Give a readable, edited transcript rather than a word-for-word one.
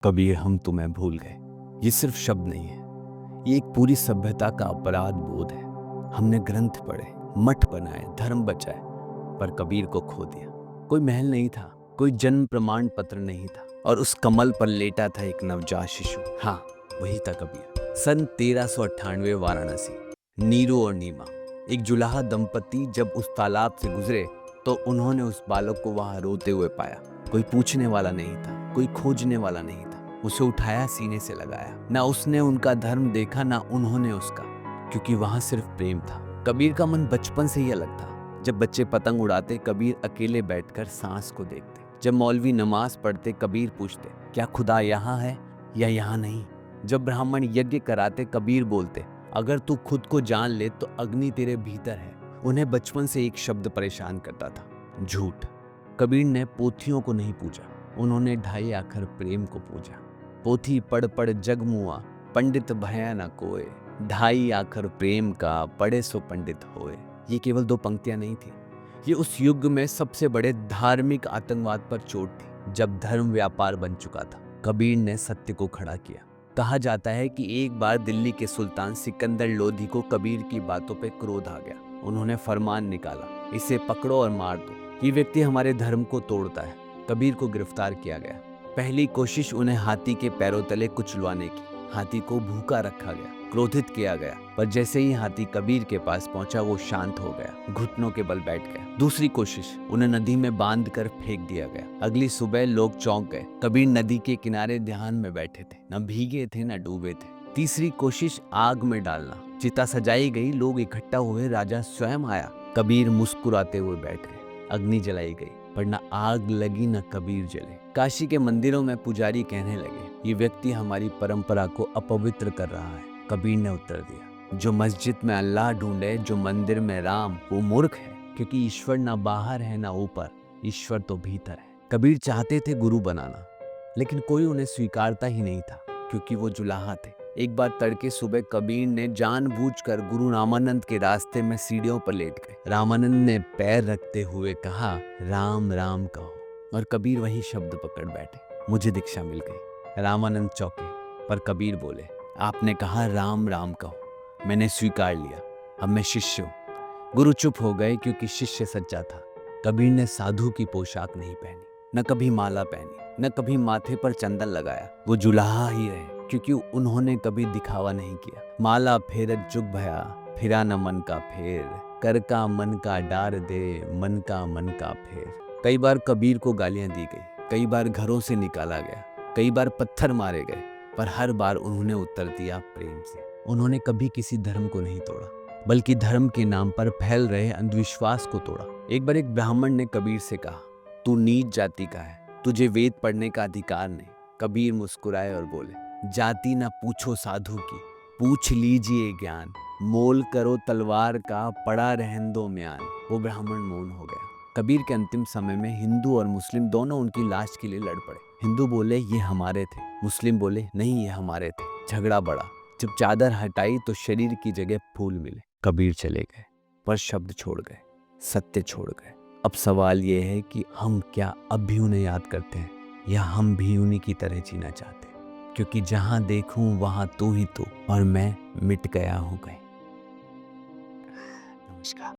कबीर हम तुम्हें भूल गए, ये सिर्फ शब्द नहीं है, ये एक पूरी सभ्यता का अपराध बोध है। हमने ग्रंथ पढ़े, मठ बनाए, धर्म बचाए, पर कबीर को खो दिया। कोई महल नहीं था, कोई जन्म प्रमाण पत्र नहीं था, और उस कमल पर लेटा था एक नवजात शिशु। हाँ, वही था कबीर। सन 1398 वाराणसी, नीरू और नीमा, एक जुलाहा दंपति जब उस तालाब से गुजरे तो उन्होंने उस बालक को वहां रोते हुए पाया। कोई पूछने वाला नहीं था, कोई खोजने वाला नहीं था। उसे उठाया, सीने से लगाया। ना उसने उनका धर्म देखा, ना उन्होंने उसका, क्योंकि वहां सिर्फ प्रेम था। कबीर का मन बचपन से ही अलग था। जब बच्चे पतंग उड़ाते, कबीर अकेले बैठकर सांस को देखते। जब मौलवी नमाज पढ़ते, कबीर पूछते, क्या खुदा यहाँ है या यहाँ नहीं? जब ब्राह्मण यज्ञ कराते, कबीर बोलते, अगर तू खुद को जान ले तो अग्नि तेरे भीतर है। उन्हें बचपन से एक शब्द परेशान करता था, झूठ। कबीर ने पोथियों को नहीं पूछा, उन्होंने ढाई आखर प्रेम को पूछा। पोथी पढ़ पढ़ जग मुआ, पंडित भया न कोय। ढाई आखर प्रेम का, पढ़े सो पंडित होए। ये केवल दो पंक्तियां नहीं थी, ये उस युग में सबसे बड़े धार्मिक आतंकवाद पर चोट थी, जब धर्म व्यापार बन चुका था। कबीर ने सत्य को खड़ा किया। कहा जाता है कि एक बार दिल्ली के सुल्तान सिकंदर लोधी को कबीर की बातों पे क्रोध आ गया। उन्होंने फरमान निकाला, इसे पकड़ो और मार दो, ये व्यक्ति हमारे धर्म को तोड़ता है। कबीर को गिरफ्तार किया गया। पहली कोशिश उन्हें हाथी के पैरों तले कुचलवाने की। हाथी को भूखा रखा गया, क्रोधित किया गया, पर जैसे ही हाथी कबीर के पास पहुंचा वो शांत हो गया, घुटनों के बल बैठ गया। दूसरी कोशिश, उन्हें नदी में बांध कर फेंक दिया गया। अगली सुबह लोग चौंक गए। कबीर नदी के किनारे ध्यान में बैठे थे, न भीगे थे न डूबे थे। तीसरी कोशिश, आग में डालना। चिता सजाई गई, लोग इकट्ठा हुए, राजा स्वयं आया। कबीर मुस्कुराते हुए बैठ गए। अग्नि जलाई गई, पर न आग लगी न कबीर जले। काशी के मंदिरों में पुजारी कहने लगे, ये व्यक्ति हमारी परंपरा को अपवित्र कर रहा है। कबीर ने उत्तर दिया, जो मस्जिद में अल्लाह ढूंढे, जो मंदिर में राम, वो मूर्ख है, क्योंकि ईश्वर ना बाहर है ना ऊपर, ईश्वर तो भीतर है। कबीर चाहते थे गुरु बनाना, लेकिन कोई उन्हें स्वीकारता ही नहीं था, क्योंकि वो जुलाहा थे। एक बार तड़के सुबह कबीर ने जानबूझकर गुरु रामानंद के रास्ते में सीढ़ियों पर लेट गए। रामानंद ने पैर रखते हुए कहा, राम राम कहो, और कबीर वही शब्द पकड़ बैठे। मुझे दीक्षा मिल गई। रामानंद चौंके, पर कबीर बोले, आपने कहा राम राम कहो, मैंने स्वीकार लिया, अब मैं शिष्य हूँ। गुरु चुप हो गए, क्योंकि शिष्य सच्चा था। कबीर ने साधु की पोशाक नहीं पहनी, न कभी माला पहनी, न कभी माथे पर चंदन लगाया। वो जुलाहा ही रहे, क्योंकि उन्होंने कभी दिखावा नहीं किया। माला फेरत जुग भया, फिरा न मन का फेर। कर का मन का डार दे, मन का फेर। कई बार कबीर को गालियां दी गई, कई बार घरों से निकाला गया, कई बार पत्थर मारे गए, पर हर बार उन्होंने उत्तर दिया प्रेम से। उन्होंने कभी किसी धर्म को नहीं तोड़ा, बल्कि धर्म के नाम पर फैल रहे अंधविश्वास को तोड़ा। एक बार एक ब्राह्मण ने कबीर से कहा, तू नीच जाति का है, तुझे वेद पढ़ने का अधिकार नहीं। कबीर मुस्कुराए और बोले, जाति ना पूछो साधु की, पूछ लीजिए ज्ञान। मोल करो तलवार का, पड़ा रहन दो म्यान। वो ब्राह्मण मौन हो गया। कबीर के अंतिम समय में हिंदू और मुस्लिम दोनों उनकी लाश के लिए लड़ पड़े। हिंदू बोले, ये हमारे थे, मुस्लिम बोले, नहीं ये हमारे थे। झगड़ा बढ़ा। जब चादर हटाई तो शरीर की जगह फूल मिले। कबीर चले गए, पर शब्द छोड़ गए, सत्य छोड़ गए। अब सवाल ये है कि हम क्या अब भी उन्हें याद करते हैं, या हम भी उन्हीं की तरह जीना चाहते हैं? क्योंकि जहां देखूं वहां तू ही तू, और मैं मिट गया हूं कहीं। नमस्कार।